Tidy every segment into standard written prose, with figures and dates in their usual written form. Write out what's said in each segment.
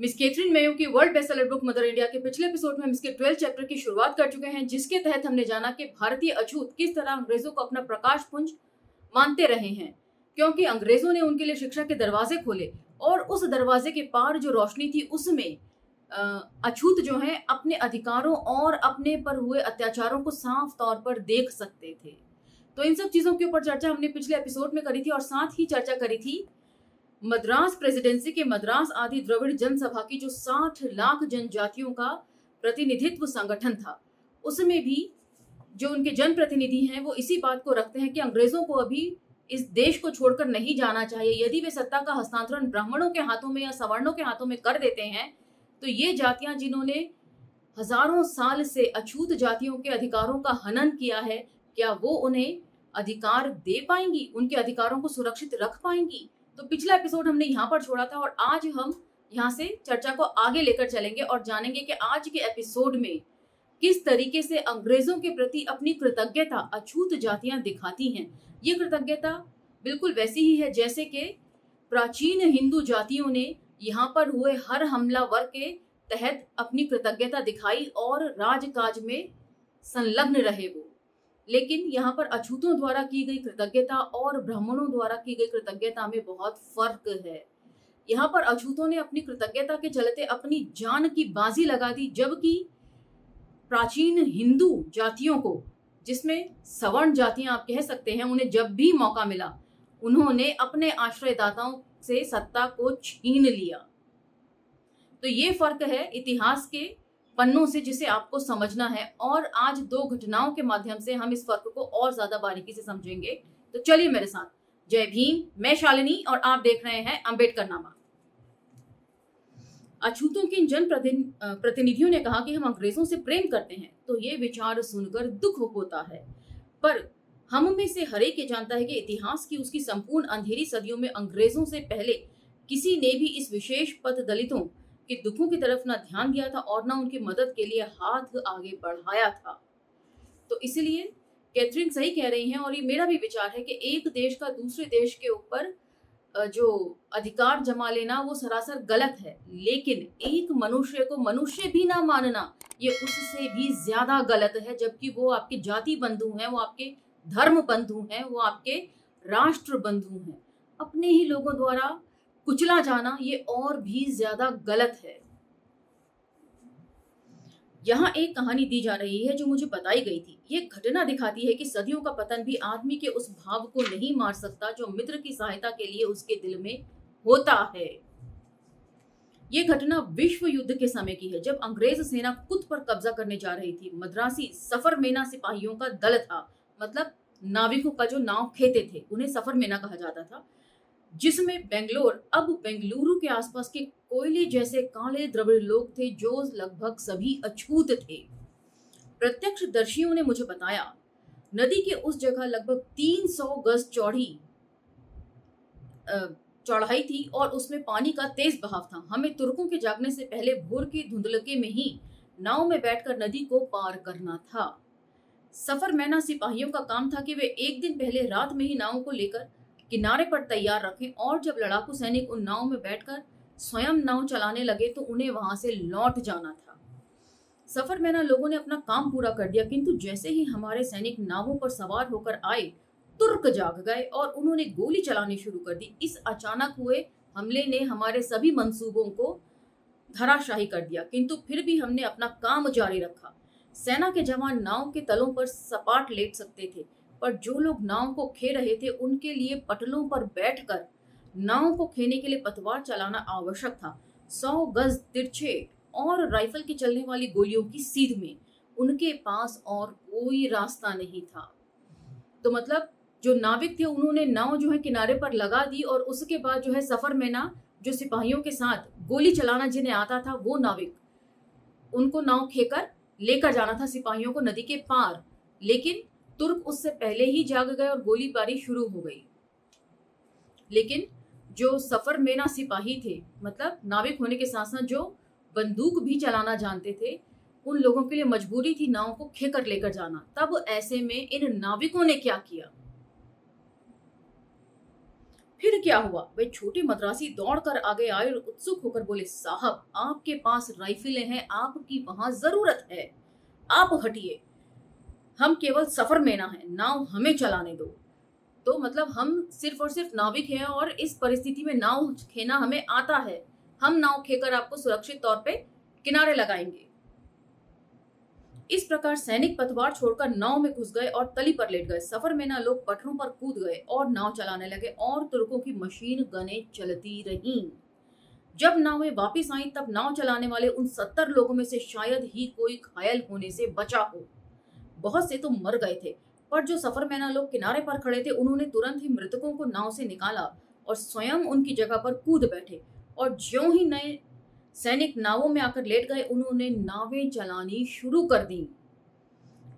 Miss Catherine Mayo की world bestseller book mother India के पिछले एपिसोड में हम इसके 12 चैप्टर की शुरुआत कर चुके हैं, जिसके तहत हमने जाना कि भारतीय अछूत किस तरह अंग्रेजों को अपना प्रकाश पुंज मानते रहे हैं, क्योंकि अंग्रेजों ने उनके लिए शिक्षा के दरवाजे खोले और उस दरवाजे के पार जो रोशनी थी उसमें अछूत जो है अपने अधिकारों और अपने पर हुए अत्याचारों को साफ तौर पर देख सकते थे। तो इन सब चीजों के ऊपर चर्चा हमने पिछले एपिसोड में करी थी और साथ ही चर्चा करी थी मद्रास प्रेसिडेंसी के मद्रास आदि द्रविड़ जनसभा की जो 60 लाख जनजातियों का प्रतिनिधित्व संगठन था, उसमें भी जो उनके जनप्रतिनिधि हैं वो इसी बात को रखते हैं कि अंग्रेजों को अभी इस देश को छोड़कर नहीं जाना चाहिए। यदि वे सत्ता का हस्तांतरण ब्राह्मणों के हाथों में या सवर्णों के हाथों में कर देते हैं तो ये जातियां जिन्होंने हजारों साल से अछूत जातियों के अधिकारों का हनन किया है, क्या वो उन्हें अधिकार दे पाएंगी, उनके अधिकारों को सुरक्षित रख पाएंगी? तो पिछला एपिसोड हमने यहाँ पर छोड़ा था और आज हम यहाँ से चर्चा को आगे लेकर चलेंगे और जानेंगे कि आज के एपिसोड में किस तरीके से अंग्रेजों के प्रति अपनी कृतज्ञता अछूत जातियां दिखाती हैं। ये कृतज्ञता बिल्कुल वैसी ही है जैसे कि प्राचीन हिंदू जातियों ने यहाँ पर हुए हर हमलावर के तहत अपनी कृतज्ञता दिखाई और राजकाज में संलग्न रहे वो। लेकिन यहाँ पर अछूतों द्वारा की गई कृतज्ञता और ब्राह्मणों द्वारा की गई कृतज्ञता में बहुत फर्क है। यहाँ पर अछूतों ने अपनी कृतज्ञता के चलते अपनी जान की बाजी लगा दी, जबकि प्राचीन हिंदू जातियों को, जिसमें सवर्ण जातियां आप कह सकते हैं, उन्हें जब भी मौका मिला उन्होंने अपने आश्रयदाताओं से सत्ता को छीन लिया। तो ये फर्क है इतिहास के पन्नों से जिसे आपको समझना है और आज दो घटनाओं के माध्यम से हम इस फर्क को और ज्यादा बारीकी से समझेंगे। तो चलिए मेरे साथ। जय भीम, मैं शालिनी और आप देख रहे हैं अंबेडकर नामा। अछूतों के जन प्रतिनिधियों ने कहा कि हम अंग्रेजों से प्रेम करते हैं, तो ये विचार सुनकर दुख होता है, पर हम में से हर एक ये जानता है कि इतिहास की उसकी संपूर्ण अंधेरी सदियों में अंग्रेजों से पहले किसी ने भी इस विशेष पथ दलितों के दुखों की तरफ ना ध्यान दिया था और ना उनकी मदद के लिए हाथ आगे बढ़ाया था। तो इसलिए कैथरीन सही कह रही हैं और ये मेरा भी विचार है कि एक देश का दूसरे देश के ऊपर जो अधिकार जमा लेना वो सरासर गलत है, लेकिन एक मनुष्य को मनुष्य भी ना मानना ये उससे भी ज्यादा गलत है, जबकि वो आपके जाति बंधु हैं, वो आपके धर्म बंधु हैं, वो आपके राष्ट्र बंधु हैं। अपने ही लोगों द्वारा कुचला जाना ये और भी ज्यादा गलत है। यहाँ एक कहानी दी जा रही है जो मुझे बताई गई थी। ये घटना दिखाती है कि सदियों का पतन भी आदमी के उस भाव को नहीं मार सकता जो मित्र की सहायता के लिए उसके दिल में होता है। ये घटना विश्व युद्ध के समय की है, जब अंग्रेज सेना खुद पर कब्जा करने जा रही थी। मद्रासी सफरमेना सिपाहियों का दल था, मतलब नाविकों का जो नाव खेते थे उन्हें सफरमेना कहा जाता था, जिसमें बेंगलोर, अब बेंगलुरु के आसपास के कोयले जैसे काले द्रविड़ लोग थे जो लगभग सभी अछूत थे। प्रत्यक्षदर्शियों ने मुझे बताया नदी के उस जगह लगभग 300 गज चौड़ाई थी और उसमें पानी का तेज बहाव था। हमें तुर्कों के जागने से पहले भोर के धुंधलके में ही नाव में बैठकर नदी को पार करना था। सफरमैना सिपाहियों का काम था कि वे एक दिन पहले रात में ही नाव को लेकर किनारे पर तैयार रखें और जब लड़ाकू सैनिक उन नाव में बैठकर स्वयं नाव चलाने लगे तो उन्हें वहां से लौट जाना था। सफरमैना लोगों ने अपना काम पूरा कर दिया, किंतु जैसे ही हमारे सैनिक नावों पर सवार होकर आए, तुर्क जाग गए और उन्होंने गोली चलानी शुरू कर दी। इस अचानक हुए हमले ने हमारे सभी मंसूबों को धराशाही कर दिया, किंतु फिर भी हमने अपना काम जारी रखा। सेना के जवान नाव के तलों पर सपाट लेट सकते थे, पर जो लोग नाव को खे रहे थे उनके लिए पटलों पर बैठकर नाव को खेने के लिए पतवार चलाना आवश्यक था। 100 गज तिरछे और राइफल की चलने वाली गोलियों की सीध में उनके पास और कोई रास्ता नहीं था। तो मतलब जो नाविक थे उन्होंने नाव जो है किनारे पर लगा दी और उसके बाद जो है सफरमैना जो सिपाहियों के साथ गोली चलाना जिन्हें आता था वो नाविक, उनको नाव खेकर लेकर जाना था सिपाहियों को नदी के पार, लेकिन तुर्क उससे पहले ही जाग गए और गोलीबारी शुरू हो गई। लेकिन जो सफरमेना सिपाही थे, मतलब नाविक होने के साथ साथ जो बंदूक भी चलाना जानते थे, उन लोगों के लिए मजबूरी थी नाव को खेकर लेकर जाना। तब ऐसे में इन नाविकों ने क्या किया? फिर क्या हुआ? वे छोटे मद्रासी दौड़कर आगे आए और उत्सुक होकर बोले, साहब आपके पास राइफलें हैं, आपकी वहां जरूरत है, आप हटिए, हम केवल सफरमेना हैं, नाव हमें चलाने दो। तो मतलब हम सिर्फ और सिर्फ नाविक हैं और इस परिस्थिति में नाव खेना हमें आता है, हम नाव खेकर आपको सुरक्षित तौर पे किनारे लगाएंगे। इस प्रकार सैनिक पतवार छोड़कर नाव में घुस गए और तली पर लेट गए। सफरमेना लोग पटरों पर कूद गए और नाव चलाने लगे और तुर्कों की मशीन गनें चलती रहीं। जब नावें वापस आईं तब नाव चलाने वाले उन 70 लोगों में से शायद ही कोई घायल होने से बचा हो, बहुत से तो मर गए थे। पर जो सफरमैना लोग किनारे पर खड़े थे उन्होंने तुरंत ही मृतकों को नाव से निकाला और स्वयं उनकी जगह पर कूद बैठे, और ज्यों ही नए सैनिक नावों में आकर लेट गए उन्होंने नावें चलानी शुरू कर दी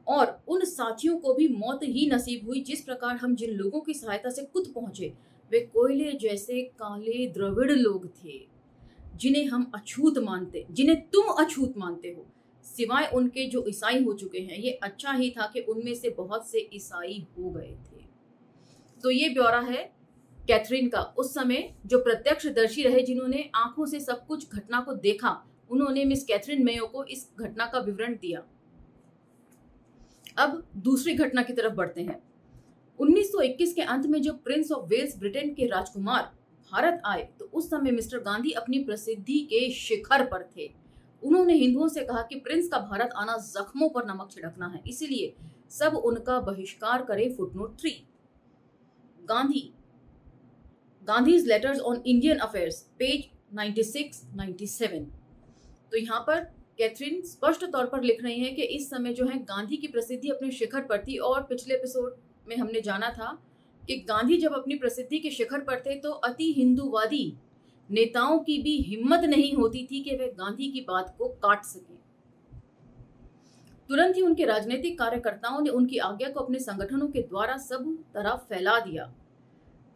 और उन साथियों को भी मौत ही नसीब हुई। जिस प्रकार हम जिन लोगों की सहायता से कूद पहुंचे वे कोयले जैसे काले द्रविड़ लोग थे, जिन्हें तुम अछूत मानते हो, सिवाय उनके जो ईसाई हो चुके हैं। ये अच्छा ही था कि उनमें से बहुत से ईसाई हो गए थे। तो ये ब्यौरा है कैथरीन का। उस समय जो प्रत्यक्षदर्शी रहे, जिन्होंने आंखों से सब कुछ घटना को देखा, उन्होंने मिस कैथरीन मेयो को इस घटना का विवरण दिया। अब दूसरी घटना की तरफ बढ़ते हैं। 1921 के अंत में जब प्रिंस ऑफ वेल्स ब्रिटेन के राजकुमार भारत आए तो उस समय मिस्टर गांधी अपनी प्रसिद्धि के शिखर पर थे। उन्होंने हिंदुओं से कहा कि प्रिंस का भारत आना जख्मों पर नमक छिड़कना है, इसलिए सब उनका बहिष्कार करें। Footnote 3 Gandhi's letters on Indian affairs, page 96-97। तो यहाँ पर कैथरीन स्पष्ट तौर पर लिख रही हैं कि इस समय जो है गांधी की प्रसिद्धि अपने शिखर पर थी, और पिछले एपिसोड में हमने जाना था कि गांधी जब अपनी प्रसिद्धि के शिखर पर थे तो अति हिंदूवादी नेताओं की भी हिम्मत नहीं होती थी कि वे गांधी की बात को काट सकें। तुरंत ही उनके राजनीतिक कार्यकर्ताओं ने उनकी आज्ञा को अपने संगठनों के द्वारा सब तरफ फैला दिया।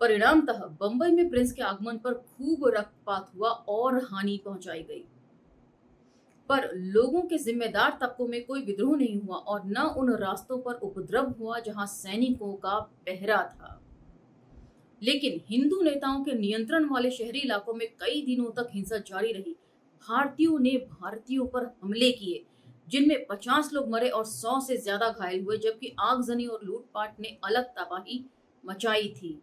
परिणामतः बंबई में प्रिंस के आगमन पर खूब रक्तपात हुआ और हानि पहुंचाई गई, पर लोगों के जिम्मेदार तबकों में कोई विद्रोह नहीं हुआ और न उन रास्तों पर उपद्रव हुआ जहां सैनिकों का पहरा था। लेकिन हिंदू नेताओं के नियंत्रण वाले शहरी इलाकों में कई दिनों तक हिंसा जारी रही। भारतीयों ने भारतीयों पर हमले किए, जिनमें 50 लोग मरे और 100 से ज्यादा घायल हुए, जबकि आगजनी और लूटपाट ने अलग तबाही मचाई थी।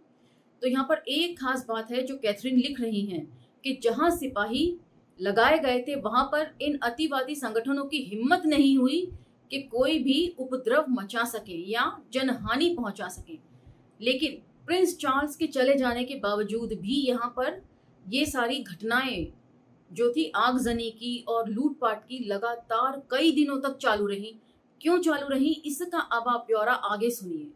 तो यहाँ पर एक खास बात है जो कैथरीन लिख रही हैं कि जहां सिपाही लगाए गए थे वहां पर इन अतिवादी संगठनों की हिम्मत नहीं हुई कि कोई भी उपद्रव मचा सके या जनहानि पहुंचा सके। लेकिन प्रिंस चार्ल्स के चले जाने के बावजूद भी यहाँ पर ये सारी घटनाएं जो थी आगजनी की और लूटपाट की लगातार कई दिनों तक चालू रही। क्यों चालू रही, इसका अब आप ब्यौरा आगे सुनिए।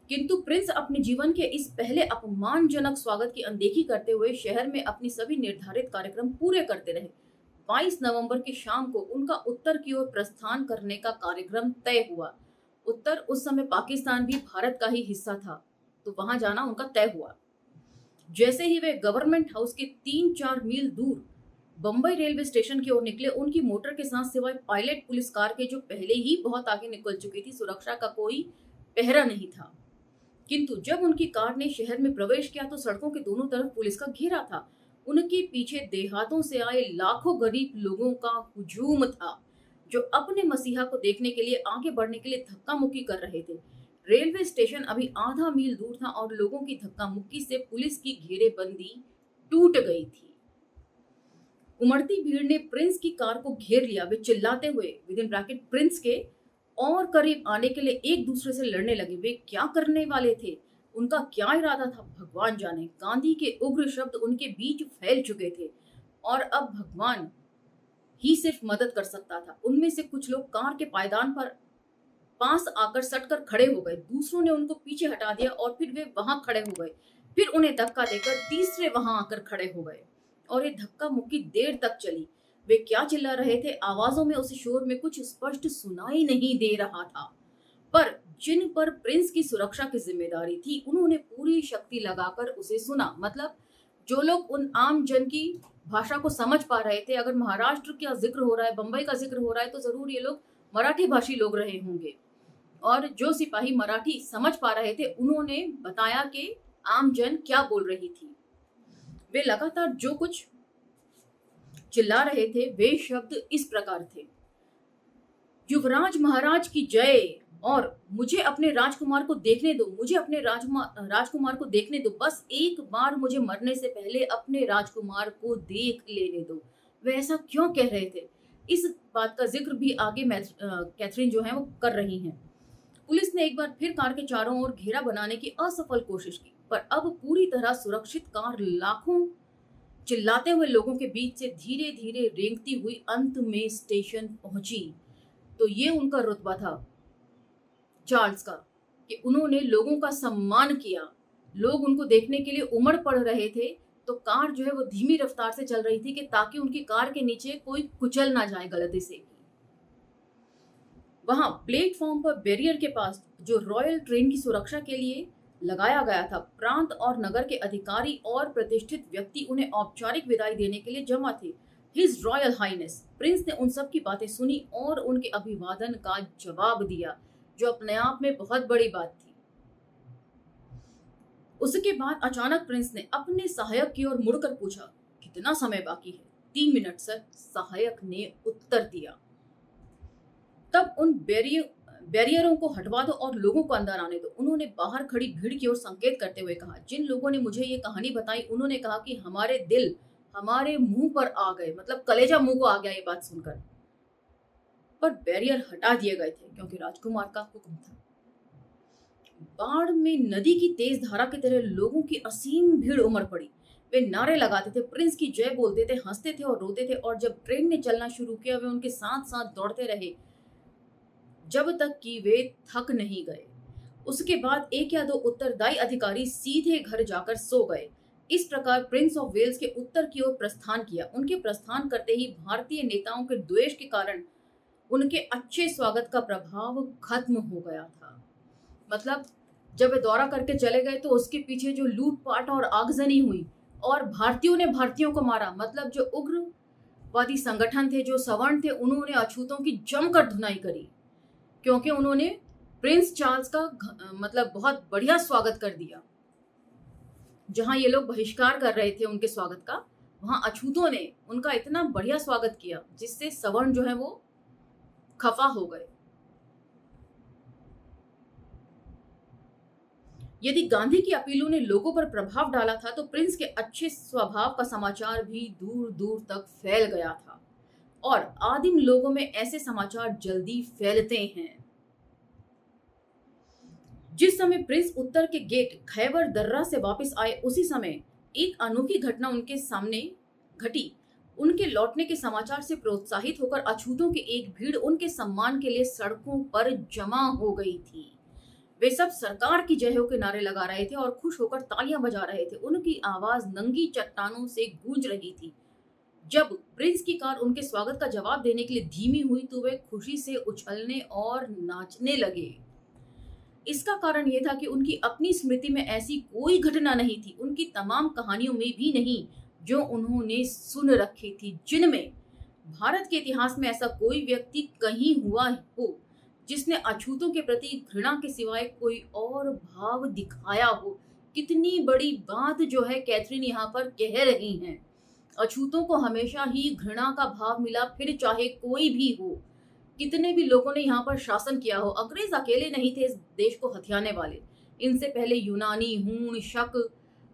किंतु प्रिंस अपने जीवन के इस पहले अपमानजनक स्वागत की अनदेखी करते हुए शहर में अपनी सभी निर्धारित कार्यक्रम पूरे करते रहे। 22 नवंबर की शाम को उनका उत्तर की ओर प्रस्थान करने का कार्यक्रम तय हुआ। उत्तर उस समय पाकिस्तान भी भारत का ही हिस्सा था, तो वहां जाना उनका तय हुआ। जैसे ही वे गवर्नमेंट हाउस के 3-4 मील दूर बंबई रेलवे स्टेशन की ओर निकले, उनकी मोटर के साथ सिवाय पायलट पुलिस कार के, जो पहले ही बहुत आगे निकल चुकी थी, सुरक्षा का कोई पहरा नहीं था। किंतु जब उनकी कार ने शहर में प्रवेश किया तो सड़कों के दोनों तरफ पुलिस का घेरा था। उनके पीछे देहातों से आए लाखों गरीब लोगों का हुजूम था, जो अपने मसीहा को देखने के लिए आगे बढ़ने के लिए धक्का मुक्की कर रहे थे। रेलवे स्टेशन अभी आधा मील दूर था और लोगों की धक्का मुक्की से पुलिस की घेरेबंदी टूट गई थी। उमड़ती भीड़ ने प्रिंस की कार को घेर लिया। वे चिल्लाते हुए विदिन ब्रैकेट प्रिंस के और करीब आने के लिए एक दूसरे से लड़ने लगे। वे क्या करने वाले थे, उनका क्या इरादा था, भगवान जाने। गांधी के उग्र शब्द उनके बीच फैल चुके थे और अब भगवान ही सिर्फ मदद कर सकता था। उनमें से कुछ लोग कार के पायदान पर पास आकर सटकर खड़े हो गए, दूसरों ने उनको पीछे हटा दिया और फिर वे वहां खड़े हो गए। फिर उन्हें धक्का देकर तीसरे वहां आकर खड़े हो गए और ये धक्का मुक्की देर तक चली। वे क्या चिल्ला रहे थे, आवाजों में, उस शोर में कुछ स्पष्ट सुनाई नहीं दे रहा था, पर जिन पर प्रिंस की सुरक्षा की जिम्मेदारी थी उन्होंने पूरी शक्ति लगाकर उसे सुना। मतलब जो लोग उन आम जन की भाषा को समझ पा रहे थे, अगर महाराष्ट्र का जिक्र हो रहा है, बंबई का जिक्र हो रहा है, तो जरूर ये लोग मराठी भाषी लोग रहे होंगे। और जो सिपाही मराठी समझ पा रहे थे उन्होंने बताया कि आमजन क्या बोल रही थी। वे लगातार जो कुछ चिल्ला रहे थे वे शब्द इस प्रकार थे, युवराज महाराज की जय, और मुझे अपने राजकुमार को देखने दो, मुझे अपने राजकुमार को देखने दो, बस एक बार मुझे मरने से पहले अपने राजकुमार को देख लेने दो। वे ऐसा क्यों कह रहे थे, इस बात का जिक्र भी आगे कैथरीन जो है वो कर रही हैं। पुलिस ने एक बार फिर कार के चारों ओर घेरा बनाने की असफल कोशिश की, पर अब पूरी तरह सुरक्षित कार लाखों चिल्लाते हुए लोगों के बीच से धीरे धीरे रेंगती हुई अंत में स्टेशन पहुंची। तो ये उनका रुतबा था चार्ल्स का कि उन्होंने लोगों का सम्मान किया। लोग उनको देखने के लिए उमड़ पड़ रहे थे, तो कार जो है वो धीमी रफ्तार से चल रही थी कि ताकि उनकी कार के नीचे कोई कुचल ना जाए गलती से। वहां प्लेटफॉर्म पर बैरियर के पास जो रॉयल ट्रेन की सुरक्षा के लिए लगाया गया था, प्रांत और नगर के अधिकारी और प्रतिष्ठित व्यक्ति उन्हें औपचारिक विदाई देने के लिए जमा थे। हिज रॉयल हाइनेस प्रिंस ने उन सब की बातें सुनी और उनके अभिवादन का जवाब दिया, जो अपने आप में बहुत बड़ी बात थी। उसके बाद अचानक प्रिंस ने अपने सहायक की ओर मुड़कर पूछा, कितना समय बाकी है? 3 मिनट सर, सहायक ने उत्तर दिया। तब उन बैरियरों को हटवा दो और लोगों को अंदर आने दो, उन्होंने बाहर खड़ी भीड़ की ओर संकेत करते हुए कहा। जिन लोगों ने मुझे ये कहानी बताई उन्होंने कहा कि हमारे दिल हमारे मुंह पर आ गए, मतलब कलेजा मुंह को आ गया ये बात सुनकर। पर बैरियर हटा दिए गए थे क्योंकि राजकुमार का हुक्म था। बाढ़ में नदी की तेज धारा की तरह लोगों की असीम भीड़ उमड़ पड़ी। वे नारे लगाते थे, प्रिंस की जय बोलते थे, हंसते थे और रोते थे, और जब ट्रेन ने चलना शुरू किया वे उनके साथ साथ दौड़ते रहे जब तक कि वे थक नहीं गए। उसके बाद एक या दो उत्तरदायी अधिकारी सीधे घर जाकर सो गए। इस प्रकार प्रिंस ऑफ वेल्स के उत्तर की ओर प्रस्थान किया। उनके प्रस्थान करते ही भारतीय नेताओं के द्वेष के कारण उनके अच्छे स्वागत का प्रभाव खत्म हो गया था। मतलब जब वे दौरा करके चले गए तो उसके पीछे जो लूटपाट और आगजनी हुई और भारतीयों ने भारतीयों को मारा, मतलब जो उग्रवादी संगठन थे, जो सवर्ण थे, उन्होंने अछूतों की जमकर धुनाई करी क्योंकि उन्होंने प्रिंस चार्ल्स का मतलब बहुत बढ़िया स्वागत कर दिया। जहां ये लोग बहिष्कार कर रहे थे उनके स्वागत का, वहां अछूतों ने उनका इतना बढ़िया स्वागत किया जिससे सवर्ण जो है वो खफा हो गए। यदि गांधी की अपीलों ने लोगों पर प्रभाव डाला था तो प्रिंस के अच्छे स्वभाव का समाचार भी दूर दूर तक फैल गया था, और आदिम लोगों में ऐसे समाचार जल्दी फैलते हैं। जिस समय प्रिंस उत्तर के गेट खैबर दर्रा से वापस आए उसी समय एक अनोखी घटना उनके सामने घटी। उनके लौटने के समाचार से प्रोत्साहित होकर अछूतों की एक भीड़ उनके सम्मान के लिए सड़कों पर जमा हो गई थी। वे सब सरकार की जय हो के नारे लगा रहे थे और खुश होकर तालियां बजा रहे थे। उनकी आवाज नंगी चट्टानों से गूंज रही थी। जब प्रिंस की कार उनके स्वागत का जवाब देने के लिए धीमी हुई तो वे खुशी से उछलने और नाचने लगे। इसका कारण यह था कि उनकी अपनी स्मृति में ऐसी कोई घटना नहीं थी, उनकी तमाम कहानियों में भी नहीं, जो उन्होंने सुन रखी थी, जिनमें भारत के इतिहास में ऐसा कोई व्यक्ति कहीं हुआ हो जिसने अछूतों के प्रति घृणा के सिवाय कोई और भाव दिखाया हो। कितनी बड़ी बात जो है कैथरीन यहाँ पर कह रही हैं। अछूतों को हमेशा ही घृणा का भाव मिला, फिर चाहे कोई भी हो, कितने भी लोगों ने यहाँ पर शासन किया हो। अंग्रेज अकेले नहीं थे इस देश को हथियाने वाले, इनसे पहले यूनानी, हूण, शक,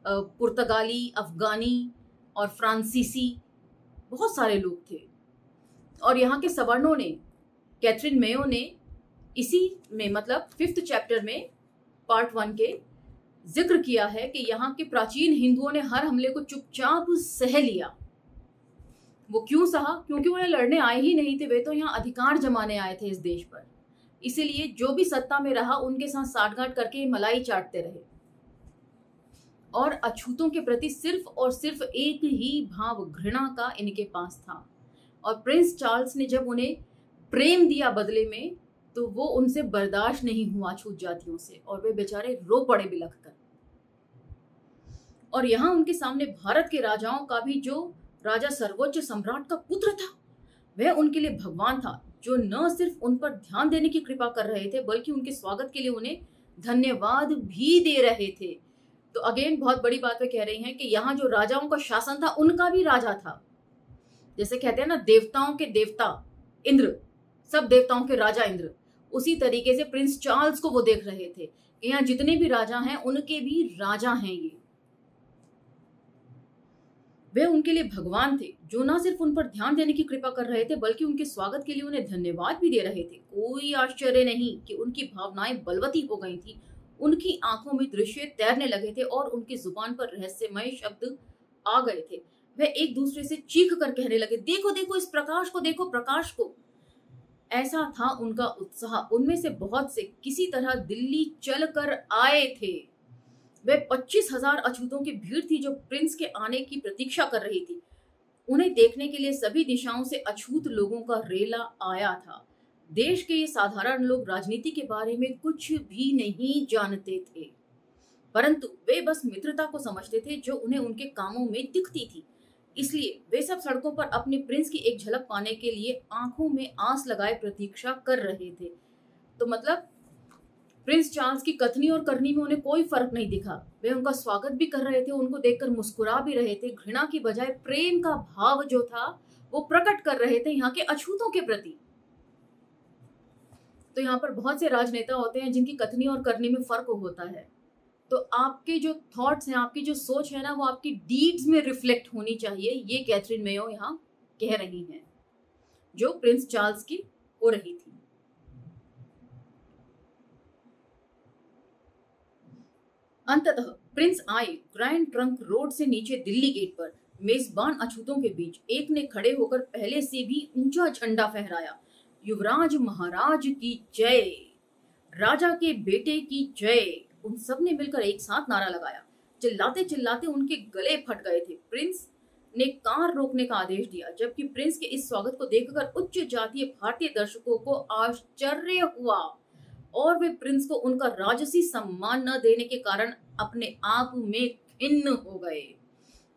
पुर्तगाली, अफगानी और फ्रांसीसी बहुत सारे लोग थे। और यहाँ के सवर्णों ने, कैथरीन मेयो ने इसी में मतलब 5th चैप्टर में पार्ट 1 के जिक्र किया है कि यहाँ के प्राचीन हिंदुओं ने हर हमले को चुपचाप सह लिया। वो क्यों सहा? क्योंकि वो यहाँ लड़ने आए ही नहीं थे, वे तो यहाँ अधिकार जमाने आए थे इस देश पर। इसीलिए जो भी सत्ता में रहा उनके साथ साठगांठ करके मलाई चाटते रहे, और अछूतों के प्रति सिर्फ और सिर्फ एक ही भाव, घृणा का इनके पास था। और प्रिंस चार्ल्स ने जब उन्हें प्रेम दिया बदले में, तो वो उनसे बर्दाश्त नहीं हुआ छूत जातियों से, और वे बेचारे रो पड़े बिलख कर। और यहाँ उनके सामने भारत के राजाओं का भी जो राजा सर्वोच्च सम्राट का पुत्र था, वह उनके लिए भगवान था, जो न सिर्फ उन पर ध्यान देने की कृपा कर रहे थे बल्कि उनके स्वागत के लिए उन्हें धन्यवाद भी दे रहे थे। तो अगेन बहुत बड़ी बात वे कह रही हैं कि यहाँ जो राजाओं का शासन था उनका भी राजा था। जैसे कहते हैं ना, देवताओं के देवता इंद्र, सब देवताओं के राजा इंद्र, उसी तरीके से प्रिंस चार्ल्स को वो देख रहे थे कि यहाँ जितने भी राजा हैं उनके भी राजा हैं ये। वे उनके लिए भगवान थे जो ना सिर्फ उन पर ध्यान देने की कृपा कर रहे थे बल्कि उनके स्वागत के लिए उन्हें धन्यवाद भी दे रहे थे। कोई आश्चर्य नहीं कि उनकी भावनाएं बलवती हो गई थी। उनकी आंखों में दृश्य तैरने लगे थे और उनकी जुबान पर रहस्यमय शब्द आ गए थे। वे एक दूसरे से चीख कर कहने लगे, देखो देखो इस प्रकाश को, देखो प्रकाश को। ऐसा था उनका उत्साह। उनमें से बहुत से किसी तरह दिल्ली चल कर आए थे। वे 25,000 अछूतों की भीड़ थी जो प्रिंस के आने की प्रतीक्षा कर रही थी। उन्हें देखने के लिए सभी दिशाओं से अछूत लोगों का रेला आया था। देश के ये साधारण लोग राजनीति के बारे में कुछ भी नहीं जानते थे, परंतु वे बस मित्रता को समझते थे जो उन्हें उनके कामों में दिखती थी। इसलिए वे सब सड़कों पर अपने प्रिंस की एक झलक पाने के लिए आंखों में आंस लगाए प्रतीक्षा कर रहे थे। तो मतलब प्रिंस चार्ल्स की कथनी और करनी में उन्हें कोई फर्क नहीं दिखा। वे उनका स्वागत भी कर रहे थे, उनको देखकर मुस्कुरा भी रहे थे। घृणा की बजाय प्रेम का भाव जो था वो प्रकट कर रहे थे यहाँ के अछूतों के प्रति। तो यहाँ पर बहुत से राजनेता होते हैं जिनकी कथनी और करनी में फर्क होता है। तो आपके जो थॉट्स हैं, आपकी जो सोच है ना, वो आपकी डीड्स में रिफ्लेक्ट होनी चाहिए। ये कैथरीन मेयो यहाँ कह रही हैं, जो प्रिंस चार्ल्स की हो रही थी। अंततः प्रिंस आए ग्रैंड ट्रंक रोड से नीचे दिल्ली गेट पर। मेजबान अछूतों के बीच एक ने खड़े होकर पहले से भी ऊंचा झंडा फहराया। युवराज महाराज की जय, राजा के बेटे की जय। उन सब ने मिलकर एक साथ नारा लगाया। चिल्लाते चिल्लाते उनके गले फट गए थे। प्रिंस ने कार रोकने का आदेश दिया, जबकि प्रिंस के इस स्वागत को देखकर उच्च जातीय भारतीय दर्शकों को आश्चर्य हुआ और वे प्रिंस को उनका राजसी सम्मान न देने के कारण अपने आप में खिन्न हो गए।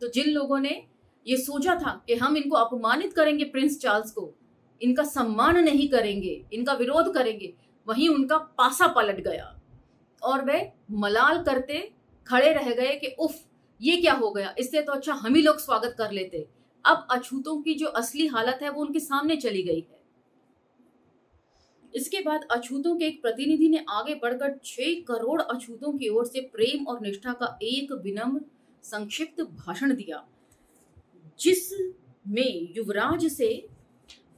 तो जिन लोगों ने ये सोचा था कि हम इनको अपमानित करेंगे, प्रिंस चार्ल्स को इनका सम्मान नहीं करेंगे, इनका विरोध करेंगे, वहीं उनका पासा पलट गया और वे मलाल करते खड़े रह गए कि उफ, ये क्या हो गया, इससे तो अच्छा हम ही लोग स्वागत कर लेते। अब अछूतों की जो असली हालत है वो उनके सामने चली गई है। इसके बाद अछूतों के एक प्रतिनिधि ने आगे बढ़कर 6 करोड़ अछूतों की ओर से प्रेम और निष्ठा का एक विनम्र संक्षिप्त भाषण दिया, जिसमें युवराज से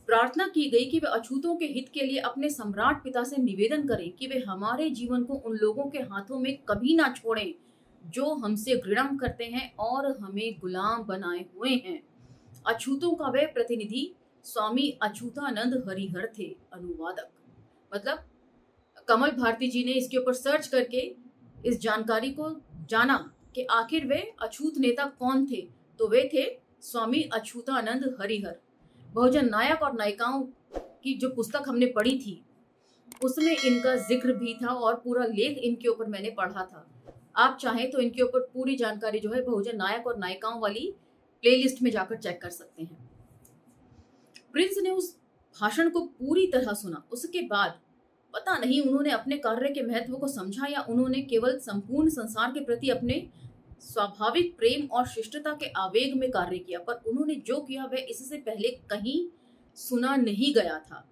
प्रार्थना की गई कि वे अछूतों के हित के लिए अपने सम्राट पिता से निवेदन करें कि वे हमारे जीवन को उन लोगों के हाथों में कभी ना छोड़ें जो हमसे घृणा करते हैं और हमें गुलाम बनाए हुए हैं। अछूतों का वे प्रतिनिधि स्वामी अछूतानंद हरिहर थे। अनुवादक मतलब कमल भारती जी ने इसके ऊपर सर्च करके इस जानकारी को जाना कि आखिर वे अछूत नेता कौन थे। तो वे थे स्वामी अछूतानंद हरिहर। बहुजन नायक और नायिकाओं की जो पुस्तक हमने पढ़ी थी उसमें इनका जिक्र भी था और पूरा लेख इनके ऊपर मैंने पढ़ा था। आप चाहें तो इनके ऊपर पूरी जानकारी जो है बहुजन नायक और नायिकाओं वाली प्लेलिस्ट में जाकर चेक कर सकते हैं। प्रिंस ने उस भाषण को पूरी तरह सुना। उसके बाद पता नहीं उन्होंने अपने कार्य के महत्व को समझा या उन्होंने केवल संपूर्ण संसार के प्रति अपने स्वाभाविक प्रेम और शिष्टता के आवेग में कार्य किया, पर उन्होंने जो किया वह इससे पहले कहीं सुना नहीं गया था।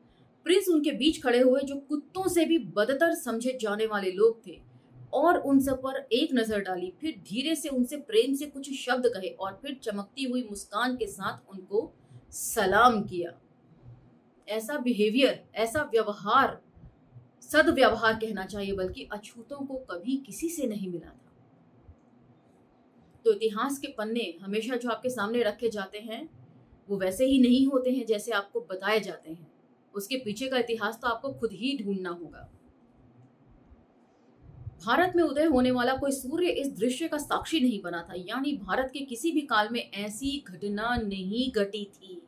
प्रिंस उनके बीच खड़े हुए जो कुत्तों से भी बदतर समझे जाने वाले लोग थे और उन सब पर एक नजर डाली, फिर धीरे से उनसे प्रेम से कुछ शब्द कहे और फिर चमकती हुई मुस्कान के साथ उनको सलाम किया। ऐसा बिहेवियर, ऐसा व्यवहार, सदव्यवहार कहना चाहिए, बल्कि अछूतों को कभी किसी से नहीं मिला था। तो इतिहास के पन्ने हमेशा जो आपके सामने रखे जाते हैं वो वैसे ही नहीं होते हैं जैसे आपको बताए जाते हैं। उसके पीछे का इतिहास तो आपको खुद ही ढूंढना होगा। भारत में उदय होने वाला कोई सूर्य इस दृश्य का साक्षी नहीं बना था, यानी भारत के किसी भी काल में ऐसी घटना नहीं घटी थी।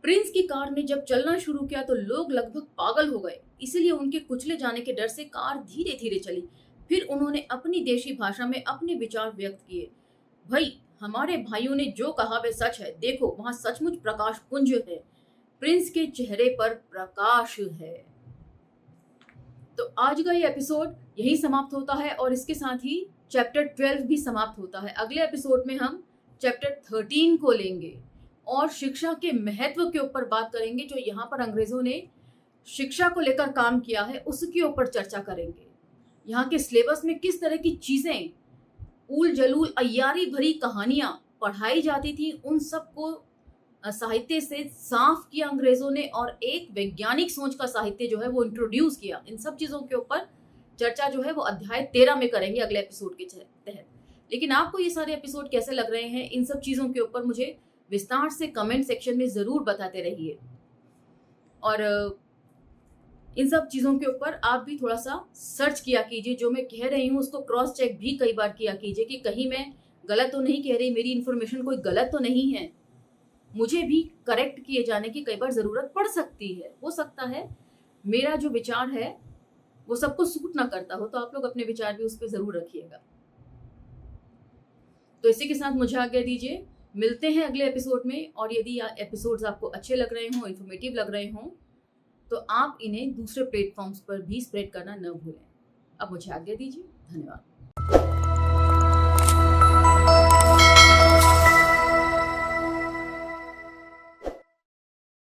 प्रिंस की कार ने जब चलना शुरू किया तो लोग लगभग पागल हो गए, इसीलिए उनके कुचले जाने के डर से कार धीरे धीरे चली। फिर उन्होंने अपनी देशी भाषा में अपने विचार व्यक्त किए। भाई, हमारे भाइयों ने जो कहा वह सच है। देखो, वहां सचमुच प्रकाश पुंज है। प्रिंस के चेहरे पर प्रकाश है। तो आज का ये एपिसोड यही समाप्त होता है और इसके साथ ही चैप्टर 12 भी समाप्त होता है। अगले एपिसोड में हम चैप्टर 13 को लेंगे और शिक्षा के महत्व के ऊपर बात करेंगे। जो यहाँ पर अंग्रेजों ने शिक्षा को लेकर काम किया है उसके ऊपर चर्चा करेंगे। यहाँ के सिलेबस में किस तरह की चीजें, ऊल जलूल अय्यारी भरी कहानियां पढ़ाई जाती थी, उन सबको साहित्य से साफ किया अंग्रेजों ने और एक वैज्ञानिक सोच का साहित्य जो है वो इंट्रोड्यूस किया। इन सब चीजों के ऊपर चर्चा जो है वो अध्याय 13 में करेंगे अगले एपिसोड के तहत। लेकिन आपको ये सारे एपिसोड कैसे लग रहे हैं, इन सब चीजों के ऊपर मुझे विस्तार से कमेंट सेक्शन में जरूर बताते रहिए। और इन सब चीजों के ऊपर आप भी थोड़ा सा सर्च किया कीजिए। जो मैं कह रही हूँ उसको क्रॉस चेक भी कई बार किया कीजिए कि कहीं मैं गलत तो नहीं कह रही, मेरी इन्फॉर्मेशन कोई गलत तो नहीं है। मुझे भी करेक्ट किए जाने की कई बार जरूरत पड़ सकती है। हो सकता है मेरा जो विचार है वो सबको सूट ना करता हो, तो आप लोग अपने विचार भी उस पर जरूर रखिएगा। तो इसी के साथ मुझे आज्ञा दीजिए, मिलते हैं अगले एपिसोड में। और यदि एपिसोड्स आपको अच्छे लग रहे हों, इंफॉर्मेटिव लग रहे हों, तो आप इन्हें दूसरे प्लेटफॉर्म्स पर भी स्प्रेड करना न भूलें। अब मुझे आज्ञा दीजिए, धन्यवाद।